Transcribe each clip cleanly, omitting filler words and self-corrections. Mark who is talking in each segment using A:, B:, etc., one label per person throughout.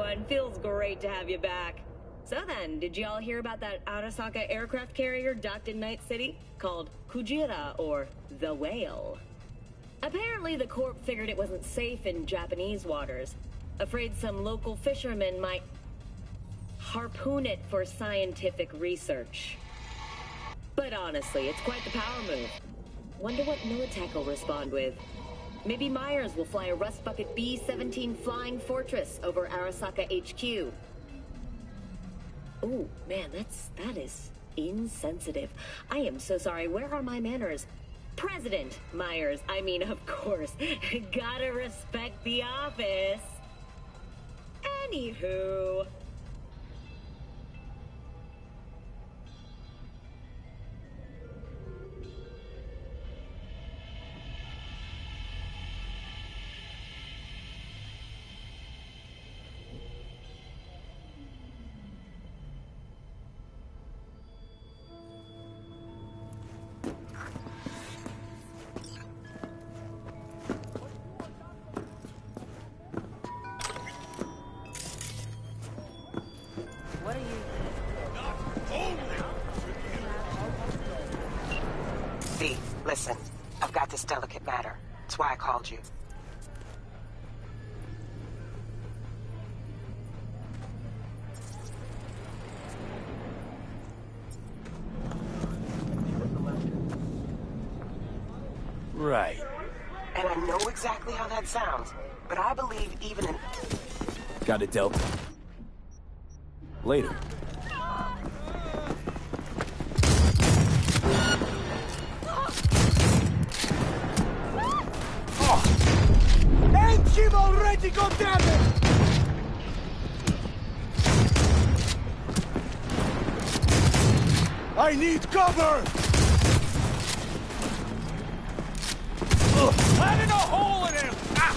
A: everyone. Feels great to have you back. So then, did y'all hear about that Arasaka aircraft carrier docked in Night City? Called Kujira, or the Whale. Apparently, the Corp figured it wasn't safe in Japanese waters. Afraid some local fishermen might harpoon it for scientific research. But honestly, it's quite the power move. Wonder what Militech will respond with. Maybe Myers will fly a Rust Bucket B-17 Flying Fortress over Arasaka HQ. Ooh, man, that is insensitive. I am so sorry. Where are my manners? President Myers, I mean, of course. Gotta respect the office. Anywho...
B: V, listen. I've got this delicate matter. That's why I called you.
C: Right.
B: And I know exactly how that sounds, but I believe even in...
C: Got it, Delta. Later.
D: Engine already, goddammit! I need cover! Planting a hole in him! Ah!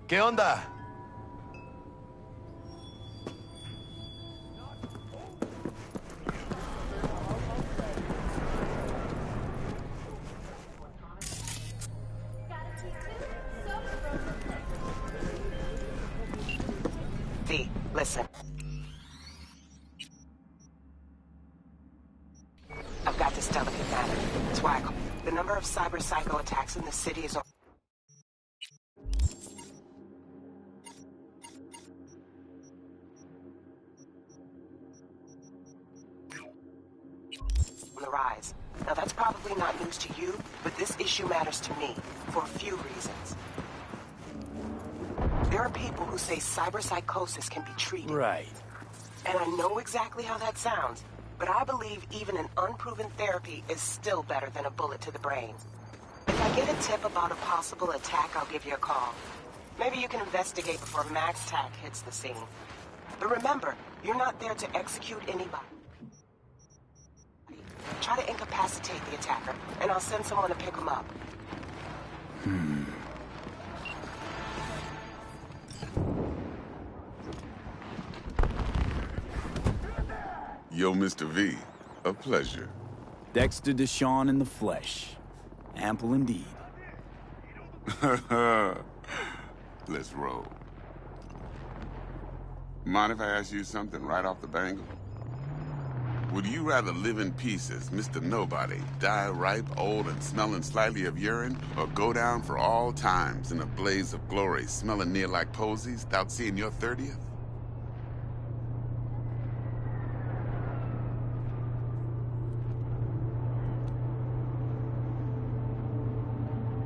E: ¿Qué onda?
B: V, listen. I've got this delicate matter. That's why I called. The number of cyber psycho attacks in the city is... on the rise. Now that's probably not news to you, but this issue matters to me for a few reasons. There are people who say cyberpsychosis can be treated.
C: Right.
B: And I know exactly how that sounds, but I believe even an unproven therapy is still better than a bullet to the brain. If I get a tip about a possible attack, I'll give you a call. Maybe you can investigate before Max Tac hits the scene. But remember, you're not there to execute anybody. Try to incapacitate the attacker, and I'll send someone to pick him up.
F: Yo, Mr. V, a pleasure.
C: Dexter Deshawn in the flesh. Ample indeed.
F: Let's roll. Mind if I ask you something right off the bangle? Would you rather live in pieces, Mr. Nobody, die ripe, old, and smelling slightly of urine, or go down for all times in a blaze of glory, smelling near like posies, without seeing your 30th?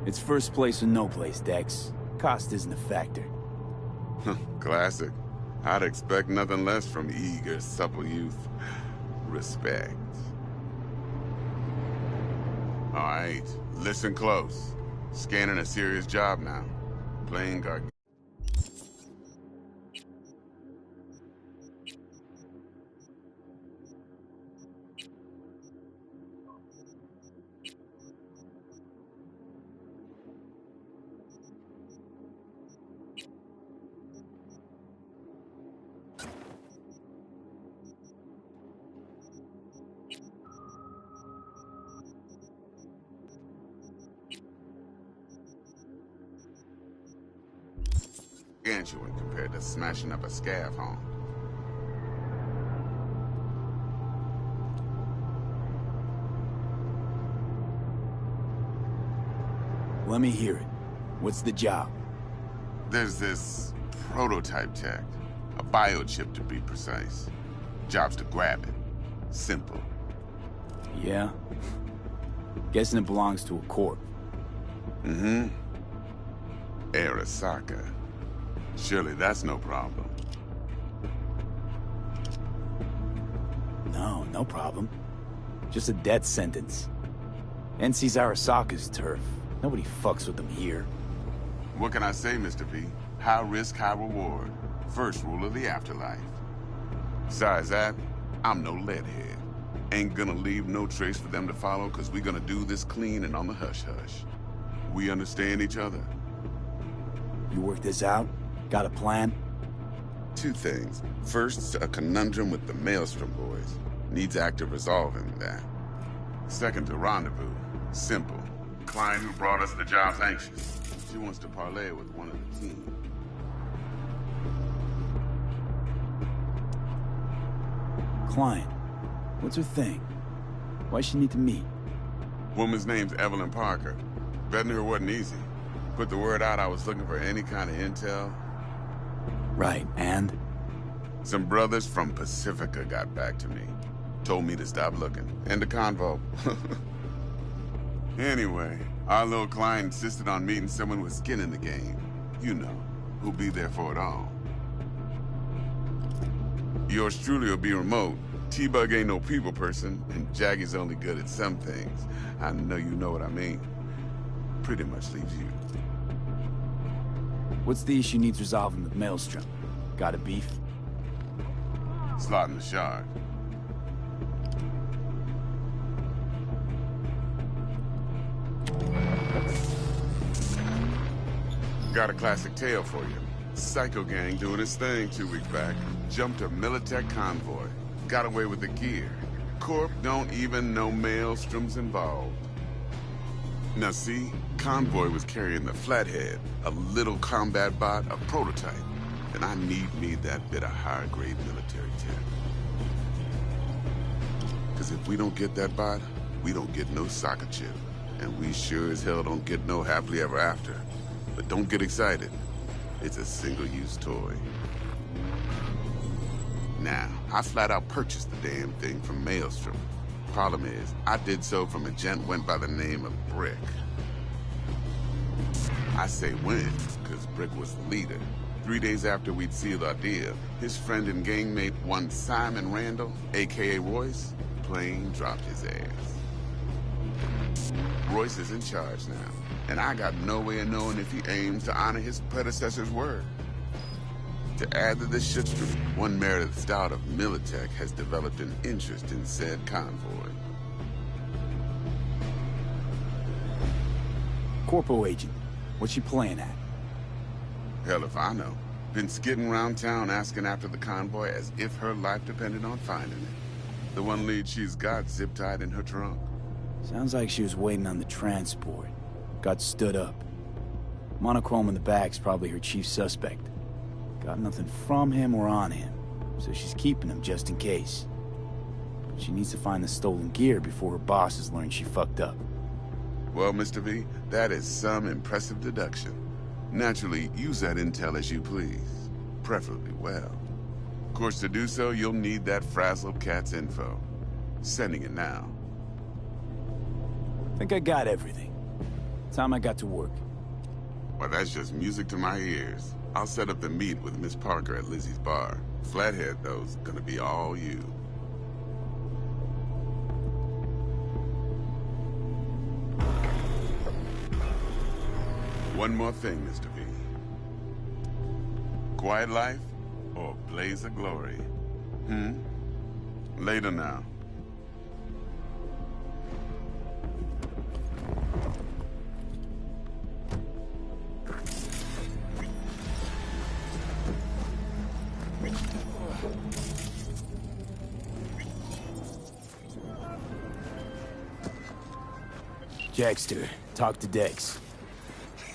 C: It's first place or no place, Dex. Cost isn't a factor.
F: Classic. I'd expect nothing less from eager, supple youth. Respect. All right, listen close. Scanning a serious job now. Playing guard. Gargantuan compared to smashing up a scav home.
C: Let me hear it. What's the job?
F: There's this prototype tech. A biochip to be precise. Job's to grab it. Simple.
C: Yeah? Guessing it belongs to a corp.
F: Mm-hmm. Arasaka. Surely that's no problem.
C: No problem. Just a death sentence. NC's Arasaka's turf. Nobody fucks with them here.
F: What can I say, Mr. V? High risk, high reward. First rule of the afterlife. Besides that, I'm no leadhead. Ain't gonna leave no trace for them to follow, cause we gonna do this clean and on the hush-hush. We understand each other?
C: You work this out? Got a plan?
F: Two things. First, a conundrum with the Maelstrom boys. Needs active resolving that. Second, a rendezvous. Simple. Client who brought us the job's anxious. She wants to parlay with one of the team.
C: Client. What's her thing? Why she need to meet?
F: Woman's name's Evelyn Parker. Vetting her wasn't easy. Put the word out I was looking for any kind of intel.
C: Right, and?
F: Some brothers from Pacifica got back to me. Told me to stop looking. End of convo. Anyway, our little client insisted on meeting someone with skin in the game. You know, who'll be there for it all. Yours truly will be remote. T-Bug ain't no people person, and Jaggy's only good at some things. I know you know what I mean. Pretty much leaves you.
C: What's the issue needs resolving with Maelstrom? Got a beef?
F: Slotting the shard. Got a classic tale for you. Psycho Gang doing his thing 2 weeks back. Jumped a Militech convoy. Got away with the gear. Corp don't even know Maelstrom's involved. Now see, Convoy was carrying the Flathead, a little combat bot, a prototype. And I need me that bit of higher-grade military tech. Because if we don't get that bot, we don't get no soccer chip. And we sure as hell don't get no happily ever after. But don't get excited. It's a single-use toy. Now, I flat out purchased the damn thing from Maelstrom. Problem is, I did so from a gent went by the name of Brick. I say went, because Brick was the leader. 3 days after we'd sealed our deal, his friend and gangmate, one Simon Randall, a.k.a. Royce, plain dropped his ass. Royce is in charge now, and I got no way of knowing if he aims to honor his predecessor's word. To add to this shitstorm, one Meredith Stout of Militech has developed an interest in said convoy.
C: Corpo agent. What's she playing at?
F: Hell if I know. Been skidding around town asking after the convoy as if her life depended on finding it. The one lead she's got zip-tied in her trunk.
C: Sounds like she was waiting on the transport. Got stood up. Monochrome in the back's probably her chief suspect. Got nothing from him or on him, so she's keeping him just in case. But she needs to find the stolen gear before her bosses learn she fucked up.
F: Well, Mr. V, that is some impressive deduction. Naturally, use that intel as you please. Preferably well. Of course, to do so, you'll need that Frazzle Cat's info. Sending it now.
C: Think I got everything. Time I got to work.
F: Well, that's just music to my ears. I'll set up the meet with Miss Parker at Lizzie's bar. Flathead, though's gonna be all you. One more thing, Mr. V. Quiet life or blaze of glory? Later now.
C: Jackster, talk to Dex.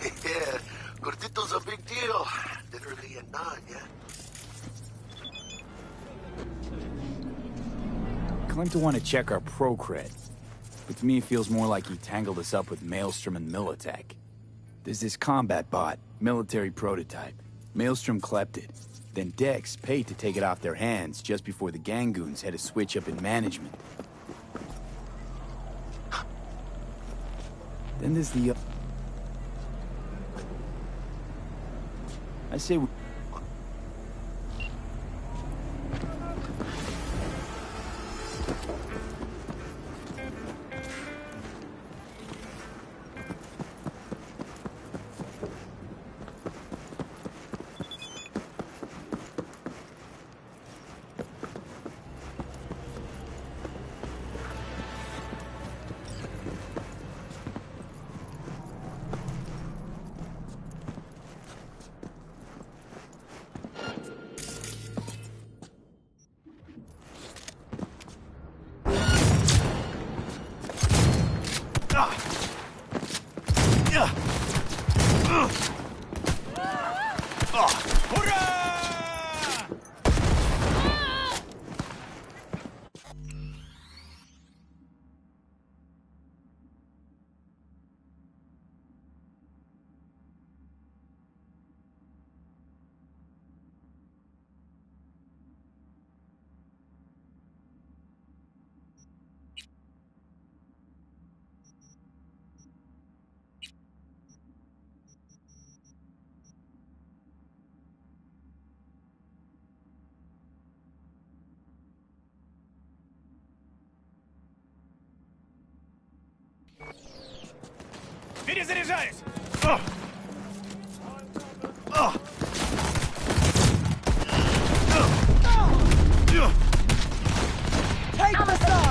G: Yeah, Gordito's a big deal. Literally a nod, yeah?
C: Claimed to want to check our pro cred. But to me it feels more like he tangled us up with Maelstrom and Militech. There's this combat bot, military prototype. Maelstrom clept it. Then Dex paid to take it off their hands just before the Gangoons had a switch up in management. Then there's the... I say we...
D: Перезаряжаюсь! Take the side!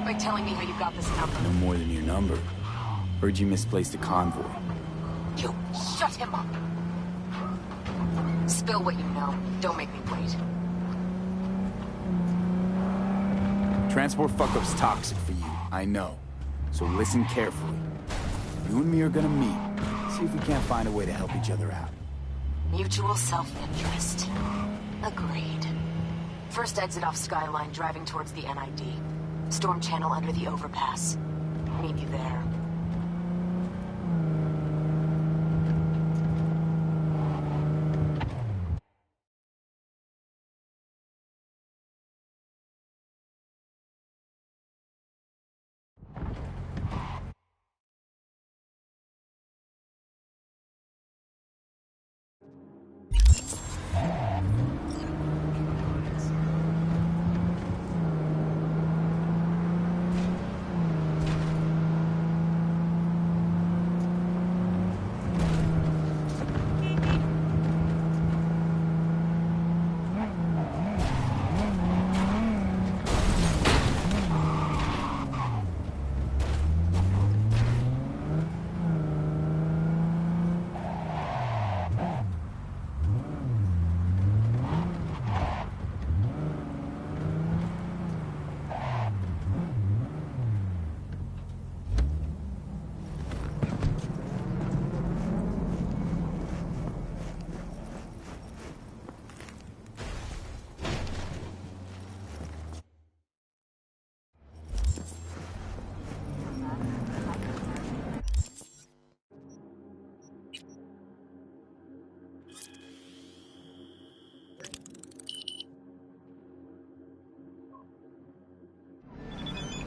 H: by telling me how you got this number.
C: No more than your number. Heard you misplaced a convoy.
H: You shut him up. Spill what you know. Don't make me wait.
C: Transport fuck-up's toxic for you, I know. So listen carefully. You and me are gonna meet. See if we can't find a way to help each other out.
H: Mutual self-interest. Agreed. First exit off Skyline, driving towards the NID. Storm channel under the overpass. Meet you there.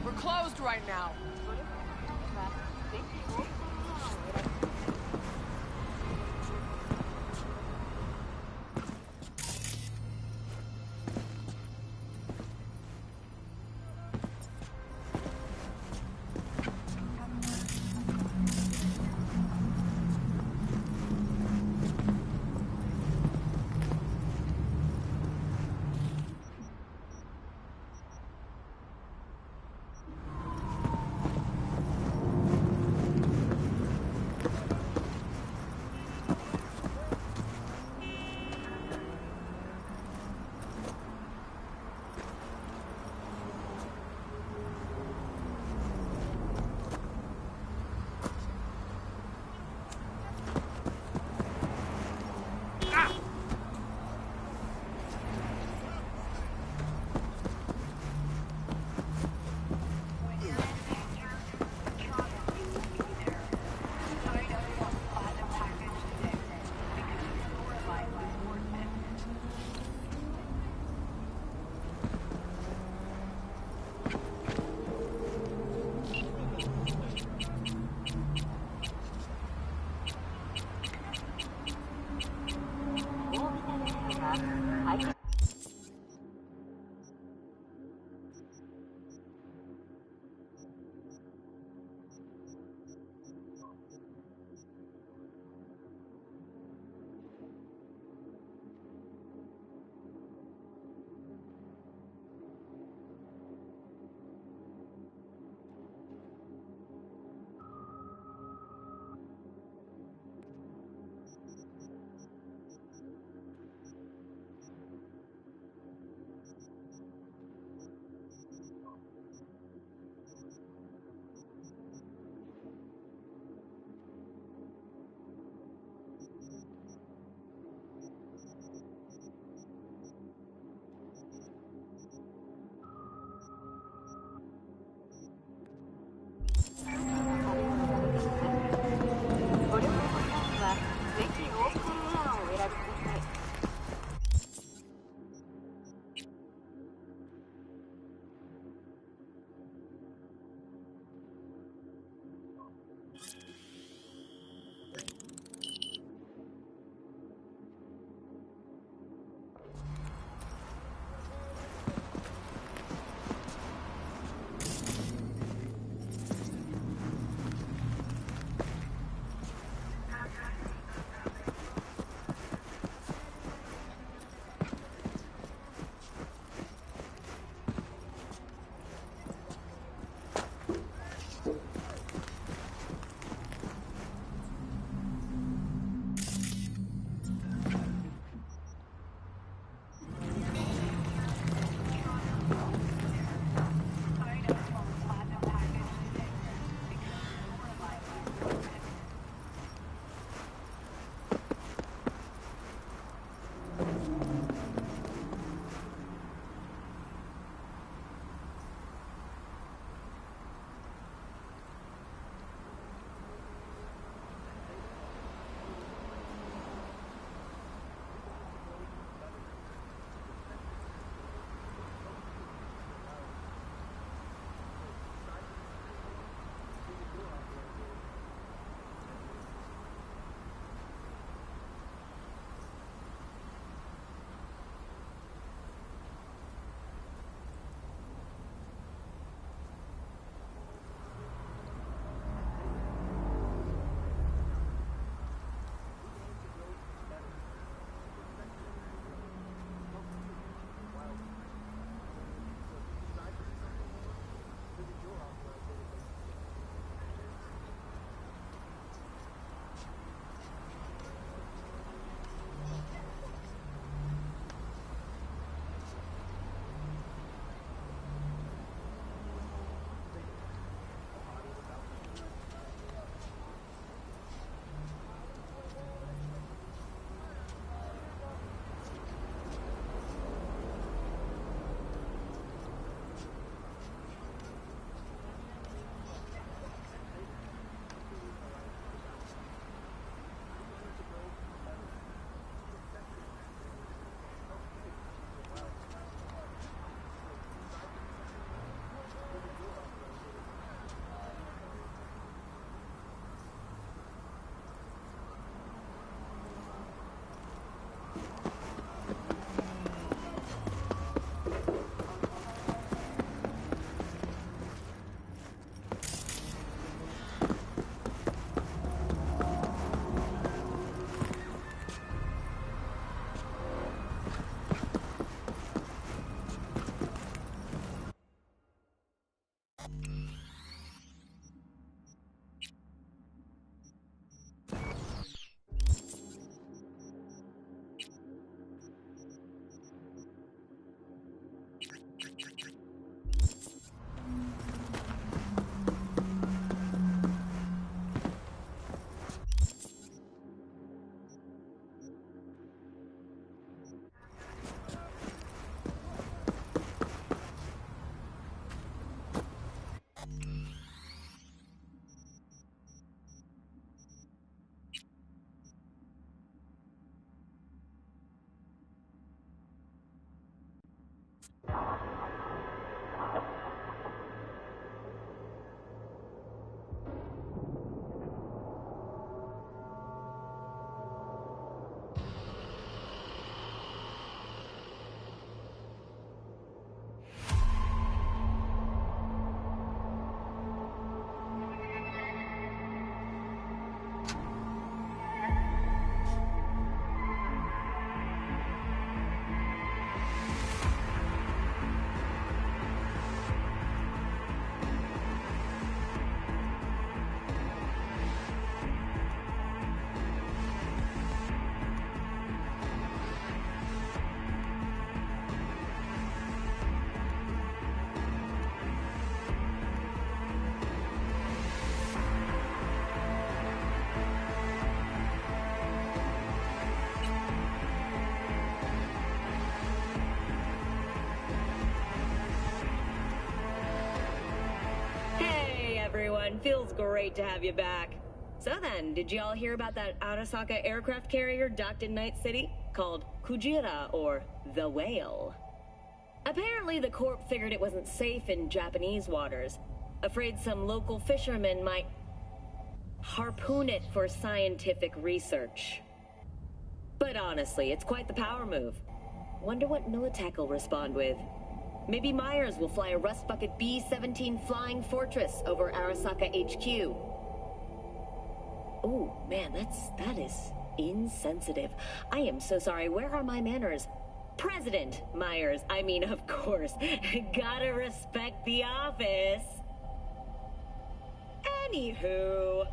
D: We're closed right now.
A: Everyone, feels great to have you back. So then, did y'all hear about that Arasaka aircraft carrier docked in Night City called Kujira or the Whale? Apparently the Corp figured it wasn't safe in Japanese waters, afraid some local fishermen might harpoon it for scientific research. But honestly, it's quite the power move. Wonder what Militech will respond with. Maybe Myers will fly a Rust Bucket B-17 Flying Fortress over Arasaka HQ. Ooh, man, that is insensitive. I am so sorry. Where are my manners? President Myers, I mean, of course. Gotta respect the office. Anywho...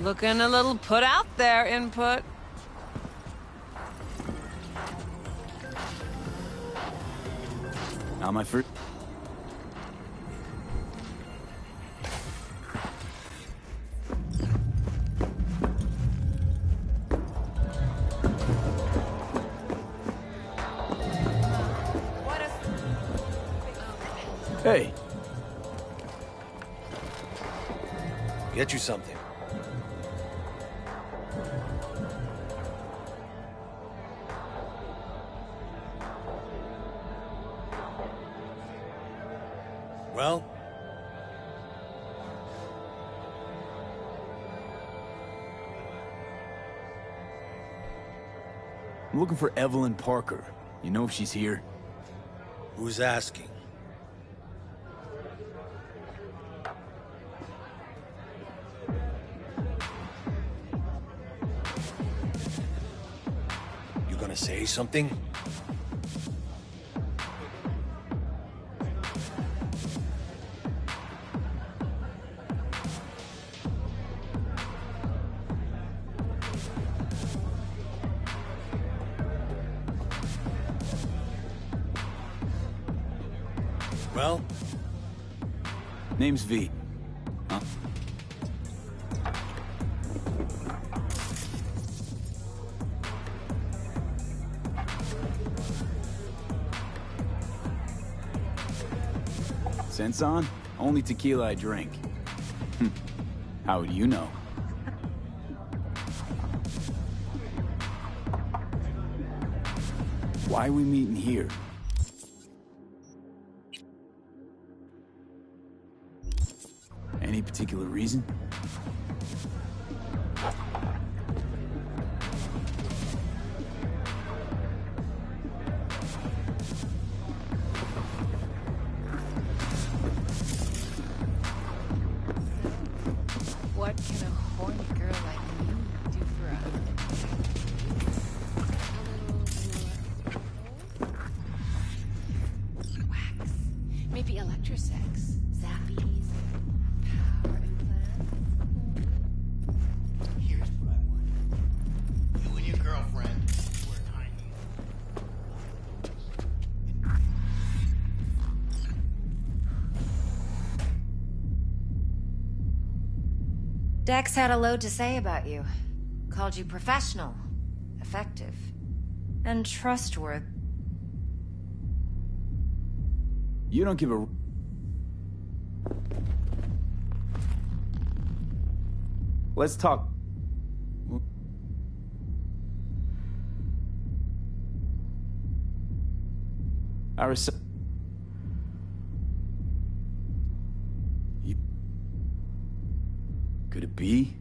D: Looking a little put out there, Input.
C: Now my first... Hey.
I: Get you something. Well?
C: I'm looking for Evelyn Parker. You know if she's here?
I: Who's asking? You gonna say something? Well?
C: Name's V. Huh? Sense on? Only tequila I drink. How would you know? Why are we meeting here? Any particular reason?
J: Maybe electrosex, zappies, power implants.
G: Here's what I want. You and your girlfriend work behind you.
H: Dex had a load to say about you. Called you professional, effective, and trustworthy.
C: You don't give a... Let's talk. Arisa... Could it be?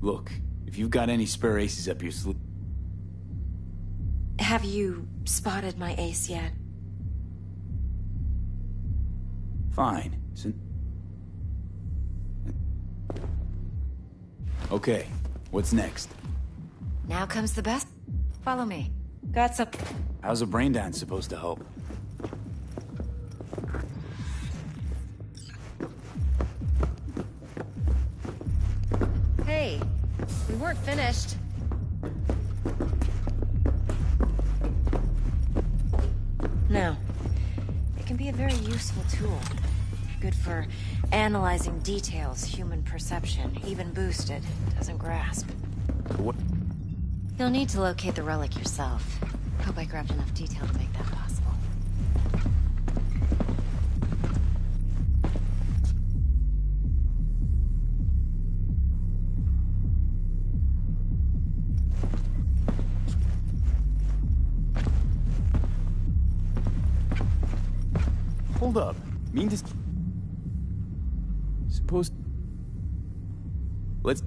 C: Look, if you've got any spare aces up your sleeve...
H: Have you spotted my ace yet?
C: Fine. Okay, what's next?
H: Now comes the best. Follow me. Got some...
C: How's a brain dance supposed to help?
H: Hey, we weren't finished. No. It can be a very useful tool. Good for analyzing details human perception, even boosted, doesn't grasp.
C: What?
H: You'll need to locate the relic yourself. Hope I grabbed enough detail to make that possible.
C: Hold up. Mean to... Suppose... Let's...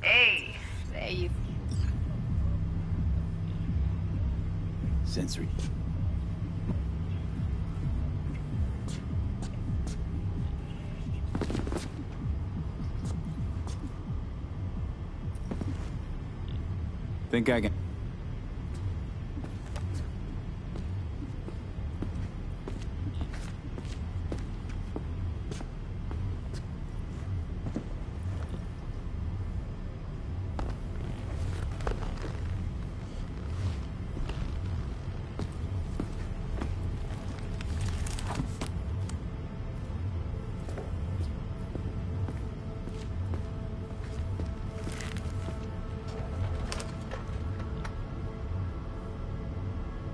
J: Hey, there you...
C: Sensory. Think I can...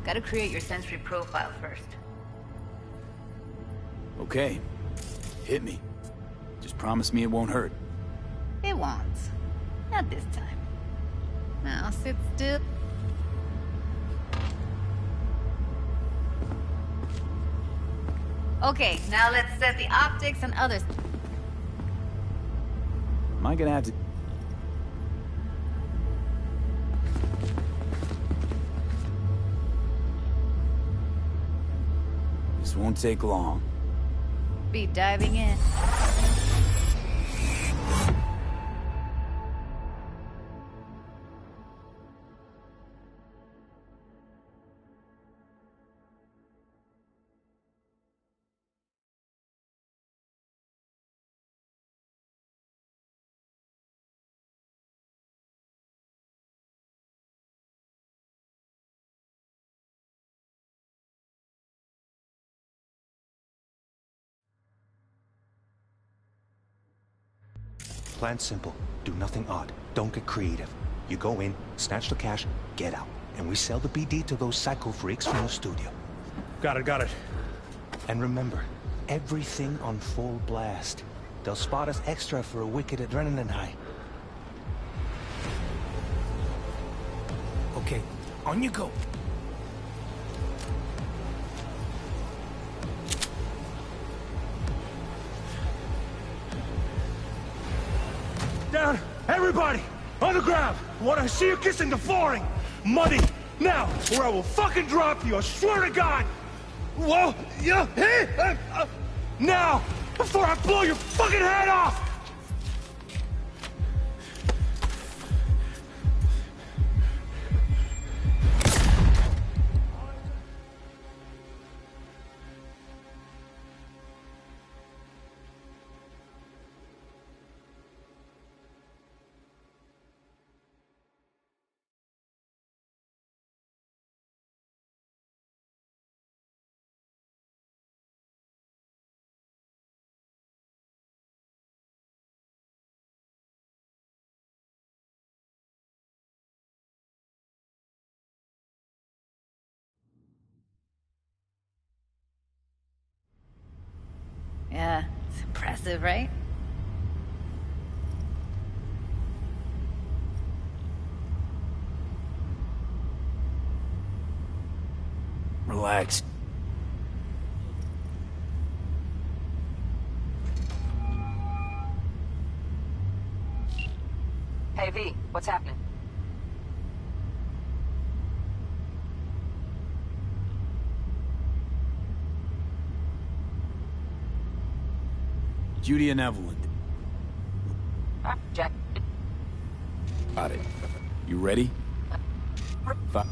J: Gotta create your sensory profile first.
C: Okay. Hit me. Just promise me it won't hurt.
J: It won't. Not this time. Now sit still. Okay, now let's set the optics and others.
C: Am I gonna have to... This won't take long.
J: Be diving in.
K: Plan's simple. Do nothing odd. Don't get creative. You go in, snatch the cash, get out. And we sell the BD to those psycho freaks from the studio.
I: Got it.
K: And remember, everything on full blast. They'll spot us extra for a wicked adrenaline high. Okay, on you go.
I: Down! Everybody! On the ground! Want to see you kissing the flooring!
K: Money! Now, or I will fucking drop you, I swear to God! Whoa! Yeah! Hey! Now! Before I blow your fucking head off!
J: Yeah, it's impressive, right?
C: Relax.
H: Hey, V, what's happening?
C: Judy and Evelyn.
H: Jack.
C: Got it. You ready? 5.